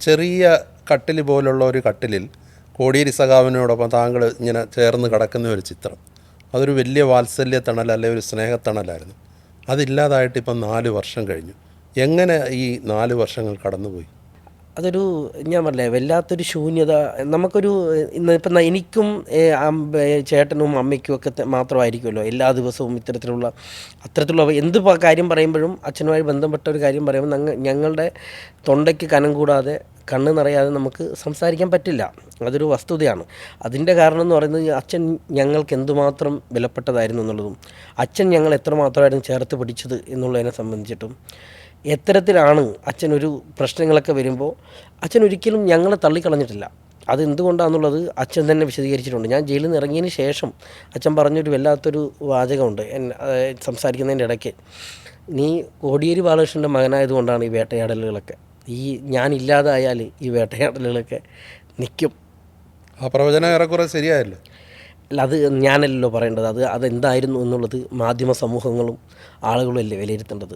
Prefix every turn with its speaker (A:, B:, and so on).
A: ചെറിയ കട്ടിൽ പോലുള്ള ഒരു കട്ടിലിൽ കോടിയേരി സഖാവിനോടൊപ്പം താങ്കൾ ഇങ്ങനെ ചേർന്ന് കിടക്കുന്ന ഒരു ചിത്രം, അതൊരു വലിയ വാത്സല്യത്തണൽ അല്ലെങ്കിൽ ഒരു സ്നേഹത്തണലായിരുന്നു. അതില്ലാതായിട്ട് ഇപ്പം 4 വർഷം കഴിഞ്ഞു. എങ്ങനെ ഈ 4 വർഷങ്ങൾ കടന്നുപോയി?
B: അതൊരു ഞാൻ പറഞ്ഞില്ലേ വല്ലാത്തൊരു ശൂന്യത. നമുക്കൊരു ഇപ്പം എനിക്കും ചേട്ടനും അമ്മയ്ക്കും ഒക്കെ മാത്രമായിരിക്കുമല്ലോ എല്ലാ ദിവസവും അത്തരത്തിലുള്ള എന്ത് കാര്യം പറയുമ്പോഴും അച്ഛനുമായി ബന്ധപ്പെട്ട ഒരു കാര്യം പറയുമ്പോൾ ഞങ്ങളുടെ തൊണ്ടയ്ക്ക് കനം കൂടാതെ കണ്ണ് നിറയാതെ നമുക്ക് സംസാരിക്കാൻ പറ്റില്ല. അതൊരു വസ്തുതയാണ്. അതിൻ്റെ കാരണം എന്ന് പറയുന്നത് അച്ഛൻ ഞങ്ങൾക്ക് എന്തുമാത്രം വിലപ്പെട്ടതായിരുന്നു എന്നുള്ളതും അച്ഛൻ ഞങ്ങൾ എത്രമാത്രമായിരുന്നു ചേർത്ത് പിടിച്ചത് എന്നുള്ളതിനെ സംബന്ധിച്ചിട്ടും എത്തരത്തിലാണ് അച്ഛനൊരു പ്രശ്നങ്ങളൊക്കെ വരുമ്പോൾ അച്ഛൻ ഒരിക്കലും ഞങ്ങളെ തള്ളിക്കളഞ്ഞിട്ടില്ല. അതെന്തുകൊണ്ടാണെന്നുള്ളത് അച്ഛൻ തന്നെ വിശദീകരിച്ചിട്ടുണ്ട്. ഞാൻ ജയിലിൽ നിന്ന് ഇറങ്ങിയതിന് ശേഷം അച്ഛൻ പറഞ്ഞൊരു വല്ലാത്തൊരു വാചകമുണ്ട് സംസാരിക്കുന്നതിൻ്റെ ഇടയ്ക്ക്. നീ കോടിയേരി ബാലകൃഷ്ണൻ്റെ മകനായതുകൊണ്ടാണ് ഈ വേട്ടയാടലുകളൊക്കെ, ഞാനില്ലാതായാൽ ഈ വേട്ടയാടലുകളൊക്കെ നിൽക്കും.
A: ആ പ്രവചനം ഏറെക്കുറെ ശരിയായല്ലോ.
B: അല്ല, അത് ഞാനല്ലല്ലോ പറയേണ്ടത്. അതെന്തായിരുന്നു എന്നുള്ളത് മാധ്യമ സമൂഹങ്ങളും ആളുകളും അല്ലേ വിലയിരുത്തേണ്ടത്.